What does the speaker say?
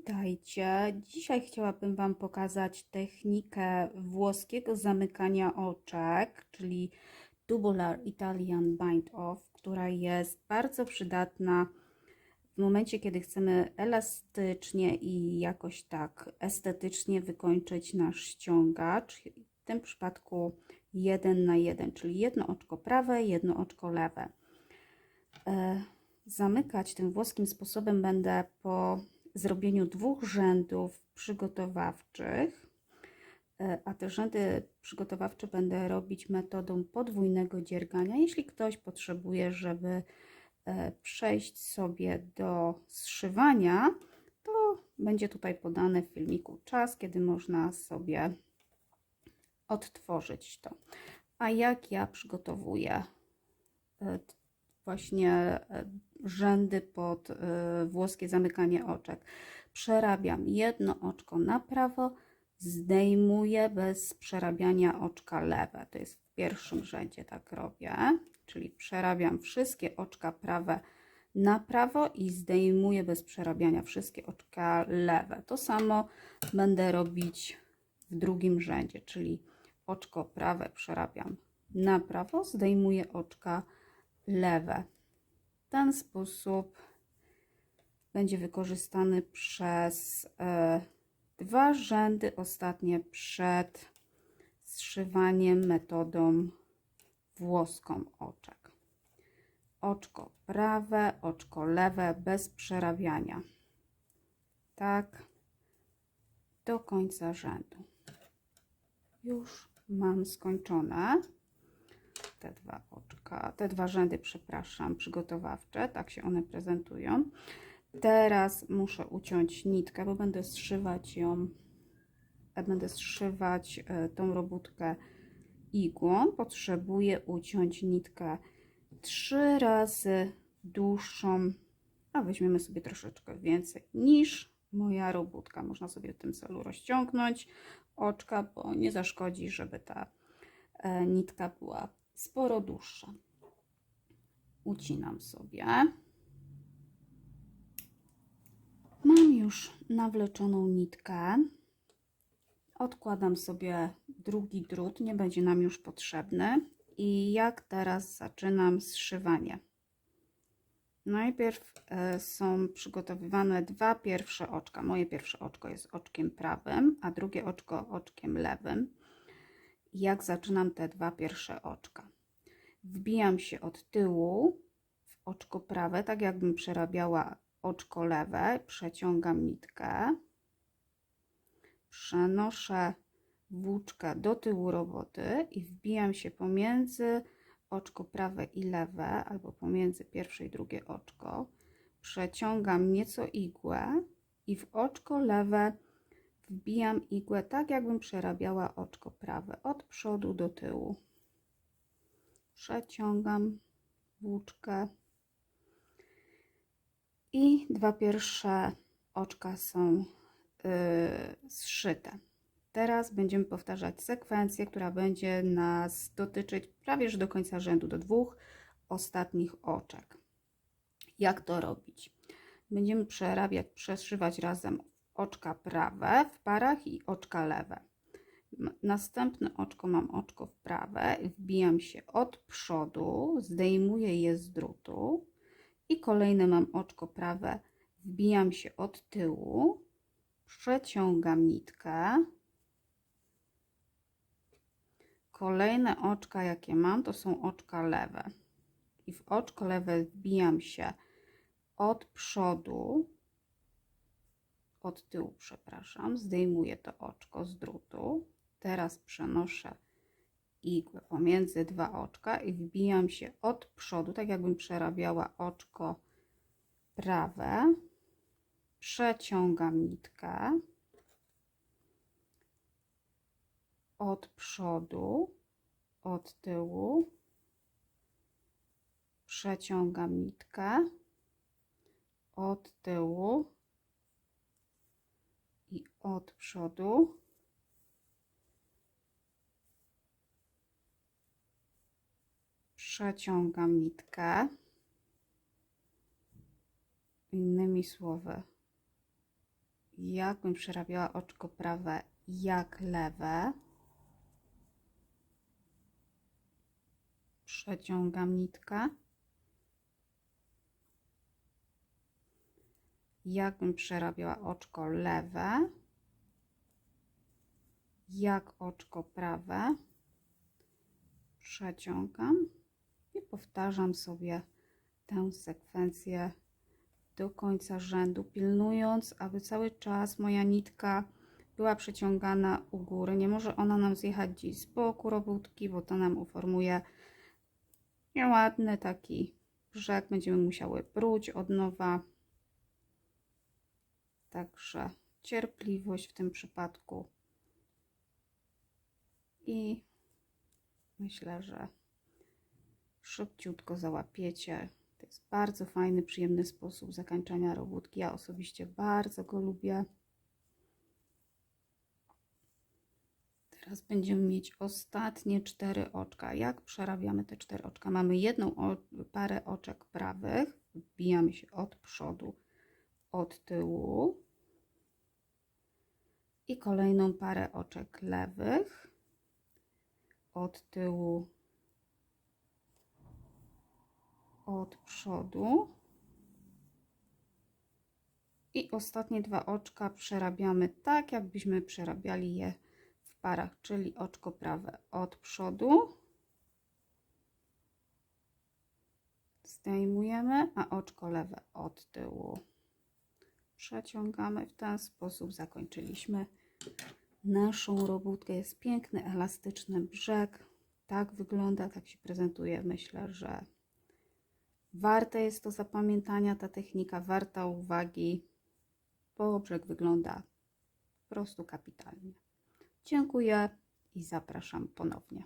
Witajcie. Dzisiaj chciałabym Wam pokazać technikę włoskiego zamykania oczek, czyli Tubular Italian Bind Off, która jest bardzo przydatna w momencie, kiedy chcemy elastycznie i jakoś tak estetycznie wykończyć nasz ściągacz. W tym przypadku 1 na 1, czyli jedno oczko prawe, jedno oczko lewe. Zamykać tym włoskim sposobem będę po zrobieniu 2 rzędów przygotowawczych, a te rzędy przygotowawcze będę robić metodą podwójnego dziergania. Jeśli ktoś potrzebuje, żeby przejść sobie do zszywania, to będzie tutaj podany w filmiku czas, kiedy można sobie odtworzyć to. A jak ja przygotowuję właśnie rzędy pod włoskie zamykanie oczek? Przerabiam jedno oczko na prawo, zdejmuję bez przerabiania oczka lewe. To jest w pierwszym rzędzie, tak robię. Czyli przerabiam wszystkie oczka prawe na prawo i zdejmuję bez przerabiania wszystkie oczka lewe. To samo będę robić w drugim rzędzie, czyli oczko prawe przerabiam na prawo, zdejmuję oczka lewe. Ten sposób będzie wykorzystany przez 2 rzędy ostatnie przed zszywaniem metodą włoską oczek. Oczko prawe, oczko lewe bez przerabiania. Tak do końca rzędu. Już mam skończone te 2 rzędy, przepraszam, przygotowawcze, tak się one prezentują. Teraz muszę uciąć nitkę, bo będę zszywać tą robótkę igłą. Potrzebuję uciąć nitkę 3 razy dłuższą, a weźmiemy sobie troszeczkę więcej niż moja robótka. Można sobie w tym celu rozciągnąć oczka, bo nie zaszkodzi, żeby ta nitka była sporo dłuższa. Ucinam sobie. Mam już nawleczoną nitkę. Odkładam sobie drugi drut, nie będzie nam już potrzebny. I jak teraz zaczynam zszywanie? Najpierw są przygotowywane 2 pierwsze oczka. Moje pierwsze oczko jest oczkiem prawym, a drugie oczko oczkiem lewym. Jak zaczynam te 2 pierwsze oczka? Wbijam się od tyłu w oczko prawe, tak jakbym przerabiała oczko lewe, przeciągam nitkę, przenoszę włóczkę do tyłu roboty i wbijam się pomiędzy oczko prawe i lewe, albo pomiędzy pierwsze i drugie oczko, przeciągam nieco igłę i w oczko lewe wbijam igłę tak jakbym przerabiała oczko prawe, od przodu do tyłu. Przeciągam włóczkę i 2 pierwsze oczka są zszyte. Teraz będziemy powtarzać sekwencję, która będzie nas dotyczyć prawie że do końca rzędu, do 2 ostatnich oczek. Jak to robić? Będziemy przeszywać razem oczka prawe w parach i oczka lewe. Następne oczko mam oczko w prawe, wbijam się od przodu, zdejmuję je z drutu i kolejne mam oczko prawe, wbijam się od tyłu, przeciągam nitkę. Kolejne oczka jakie mam to są oczka lewe i w oczko lewe wbijam się od przodu, od tyłu, przepraszam, zdejmuję to oczko z drutu. Teraz przenoszę igłę pomiędzy 2 oczka i wbijam się od przodu, tak jakbym przerabiała oczko prawe. Przeciągam nitkę od przodu, od tyłu. Przeciągam nitkę od tyłu i od przodu. Przeciągam nitkę. Innymi słowy, jakbym przerabiała oczko prawe jak lewe. Przeciągam nitkę. Jakbym przerabiała oczko lewe, jak oczko prawe. Przeciągam i powtarzam sobie tę sekwencję do końca rzędu, pilnując, aby cały czas moja nitka była przeciągana u góry. Nie może ona nam zjechać gdzieś z boku robótki, bo to nam uformuje nieładny taki brzeg. Będziemy musiały bruć od nowa. Także cierpliwość w tym przypadku. I myślę, że szybciutko załapiecie. To jest bardzo fajny, przyjemny sposób zakończenia robótki. Ja osobiście bardzo go lubię. Teraz będziemy mieć ostatnie 4 oczka. Jak przerabiamy te 4 oczka? Mamy jedną parę oczek prawych. Wbijamy się od przodu, od tyłu. I kolejną parę oczek lewych. Od tyłu, od przodu. I ostatnie 2 oczka przerabiamy tak, jakbyśmy przerabiali je w parach, czyli oczko prawe od przodu. Zdejmujemy, a oczko lewe od tyłu. Przeciągamy w ten sposób. Zakończyliśmy naszą robótkę. Jest piękny, elastyczny brzeg. Tak wygląda, tak się prezentuje. Myślę, że warte jest to zapamiętania, ta technika, warta uwagi, bo brzeg wygląda po prostu kapitalnie. Dziękuję i zapraszam ponownie.